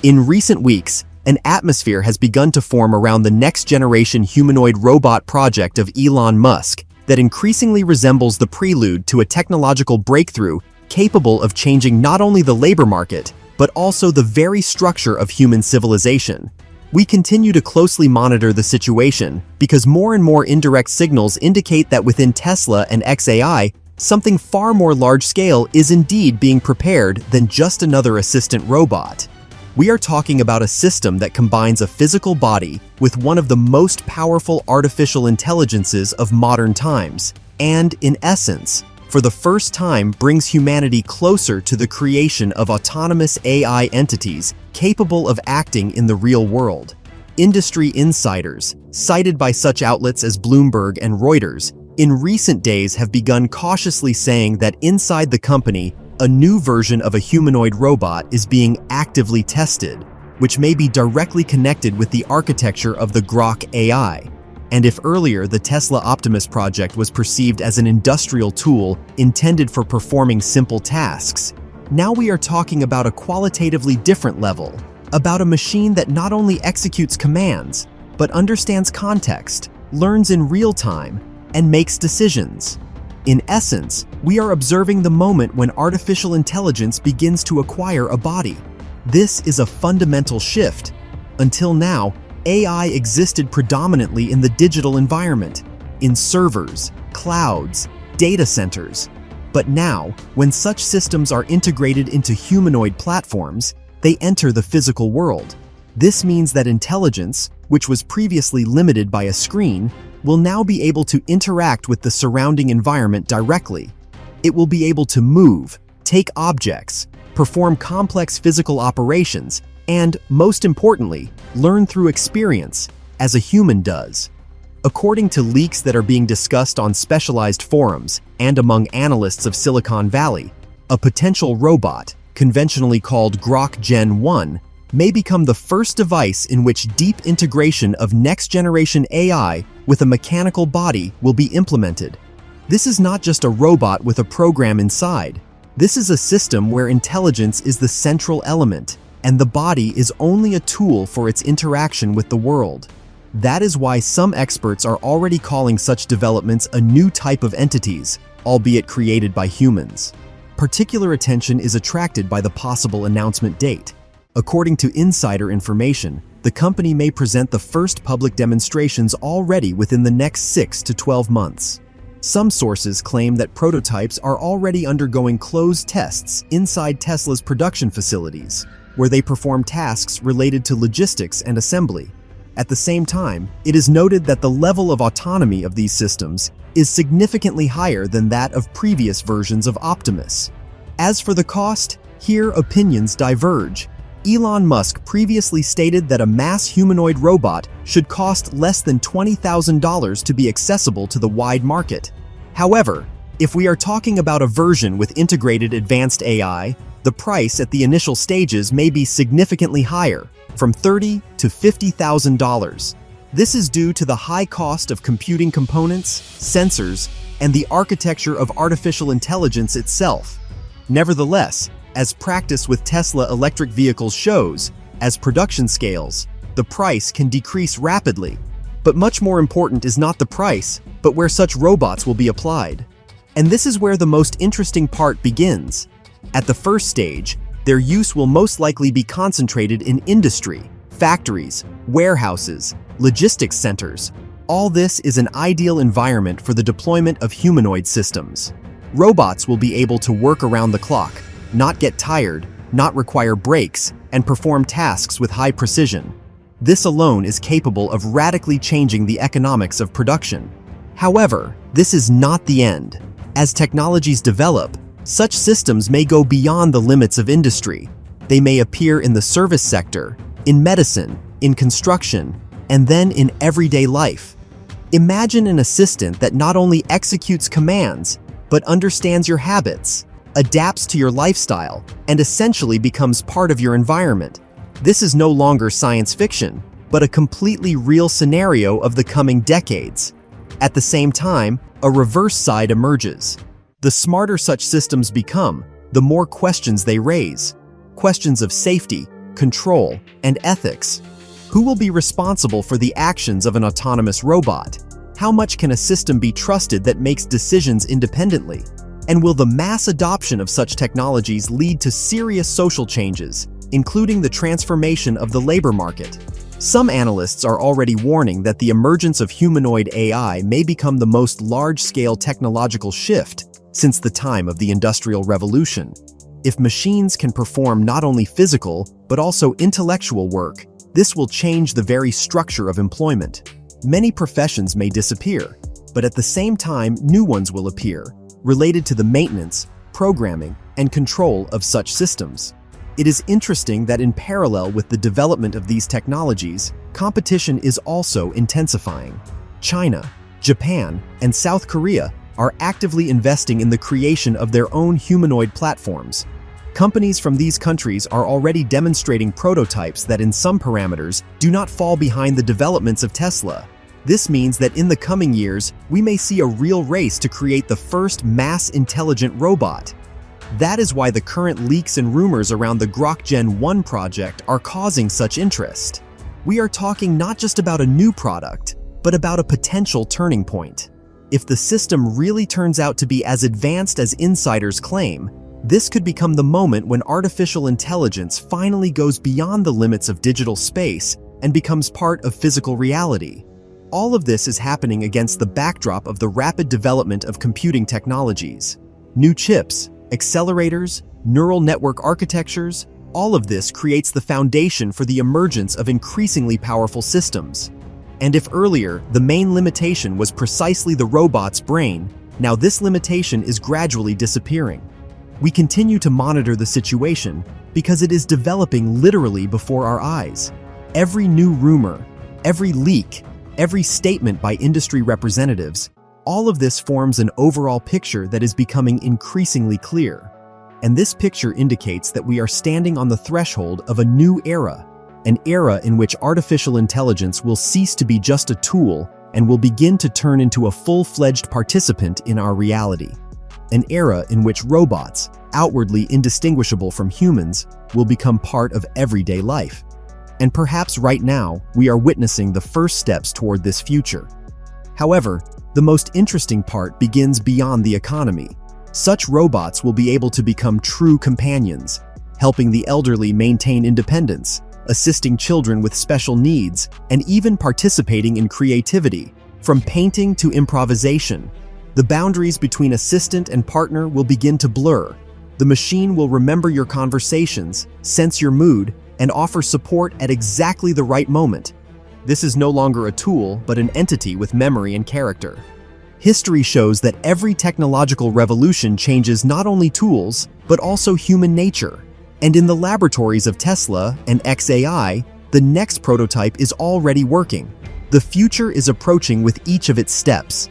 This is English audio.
In recent weeks, an atmosphere has begun to form around the next-generation humanoid robot project of Elon Musk that increasingly resembles the prelude to a technological breakthrough capable of changing not only the labor market, but also the very structure of human civilization. We continue to closely monitor the situation because more and more indirect signals indicate that within Tesla and xAI, something far more large-scale is indeed being prepared than just another assistant robot. We are talking about a system that combines a physical body with one of the most powerful artificial intelligences of modern times, and, in essence, for the first time brings humanity closer to the creation of autonomous AI entities capable of acting in the real world. Industry insiders, cited by such outlets as Bloomberg and Reuters, in recent days have begun cautiously saying that inside the company, a new version of a humanoid robot is being actively tested, which may be directly connected with the architecture of the Grok AI. And if earlier the Tesla Optimus project was perceived as an industrial tool intended for performing simple tasks, now we are talking about a qualitatively different level, about a machine that not only executes commands, but understands context, learns in real time, and makes decisions. In essence, we are observing the moment when artificial intelligence begins to acquire a body. This is a fundamental shift. Until now, AI existed predominantly in the digital environment, in servers, clouds, data centers. But now, when such systems are integrated into humanoid platforms, they enter the physical world. This means that intelligence, which was previously limited by a screen, will now be able to interact with the surrounding environment directly. It will be able to move, take objects, perform complex physical operations, and, most importantly, learn through experience, as a human does. According to leaks that are being discussed on specialized forums and among analysts of Silicon Valley, a potential robot, conventionally called Grok Gen 1, may become the first device in which deep integration of next-generation AI with a mechanical body will be implemented. This is not just a robot with a program inside. This is a system where intelligence is the central element, and the body is only a tool for its interaction with the world. That is why some experts are already calling such developments a new type of entities, albeit created by humans. Particular attention is attracted by the possible announcement date. According to insider information, the company may present the first public demonstrations already within the next 6 to 12 months. Some sources claim that prototypes are already undergoing closed tests inside Tesla's production facilities, where they perform tasks related to logistics and assembly. At the same time, it is noted that the level of autonomy of these systems is significantly higher than that of previous versions of Optimus. As for the cost, here opinions diverge. Elon Musk previously stated that a mass humanoid robot should cost less than $20,000 to be accessible to the wide market. However, if we are talking about a version with integrated advanced AI, the price at the initial stages may be significantly higher, from $30,000 to $50,000. This is due to the high cost of computing components, sensors, and the architecture of artificial intelligence itself. Nevertheless, as practice with Tesla electric vehicles shows, as production scales, the price can decrease rapidly. But much more important is not the price, but where such robots will be applied. And this is where the most interesting part begins. At the first stage, their use will most likely be concentrated in industry, factories, warehouses, logistics centers. All this is an ideal environment for the deployment of humanoid systems. Robots will be able to work around the clock, not get tired, not require breaks, and perform tasks with high precision. This alone is capable of radically changing the economics of production. However, this is not the end. As technologies develop, such systems may go beyond the limits of industry. They may appear in the service sector, in medicine, in construction, and then in everyday life. Imagine an assistant that not only executes commands, but understands your habits, adapts to your lifestyle, and essentially becomes part of your environment. This is no longer science fiction, but a completely real scenario of the coming decades. At the same time, a reverse side emerges. The smarter such systems become, the more questions they raise. Questions of safety, control, and ethics. Who will be responsible for the actions of an autonomous robot? How much can a system be trusted that makes decisions independently? And will the mass adoption of such technologies lead to serious social changes, including the transformation of the labor market? Some analysts are already warning that the emergence of humanoid AI may become the most large-scale technological shift since the time of the Industrial Revolution. If machines can perform not only physical, but also intellectual work, this will change the very structure of employment. Many professions may disappear, but at the same time, new ones will appear, related to the maintenance, programming, and control of such systems. It is interesting that in parallel with the development of these technologies, competition is also intensifying. China, Japan, and South Korea are actively investing in the creation of their own humanoid platforms. Companies from these countries are already demonstrating prototypes that in some parameters do not fall behind the developments of Tesla. This means that in the coming years, we may see a real race to create the first mass intelligent robot. That is why the current leaks and rumors around the Grok Gen 1 project are causing such interest. We are talking not just about a new product, but about a potential turning point. If the system really turns out to be as advanced as insiders claim, this could become the moment when artificial intelligence finally goes beyond the limits of digital space and becomes part of physical reality. All of this is happening against the backdrop of the rapid development of computing technologies. New chips, accelerators, neural network architectures, all of this creates the foundation for the emergence of increasingly powerful systems. And if earlier, the main limitation was precisely the robot's brain, now this limitation is gradually disappearing. We continue to monitor the situation because it is developing literally before our eyes. Every new rumor, every leak, every statement by industry representatives, all of this forms an overall picture that is becoming increasingly clear. And this picture indicates that we are standing on the threshold of a new era, an era in which artificial intelligence will cease to be just a tool and will begin to turn into a full-fledged participant in our reality. An era in which robots, outwardly indistinguishable from humans, will become part of everyday life. And perhaps right now, we are witnessing the first steps toward this future. However, the most interesting part begins beyond the economy. Such robots will be able to become true companions, helping the elderly maintain independence, assisting children with special needs, and even participating in creativity, from painting to improvisation. The boundaries between assistant and partner will begin to blur. The machine will remember your conversations, sense your mood, and offer support at exactly the right moment. This is no longer a tool, but an entity with memory and character. History shows that every technological revolution changes not only tools, but also human nature. And in the laboratories of Tesla and xAI, the next prototype is already working. The future is approaching with each of its steps,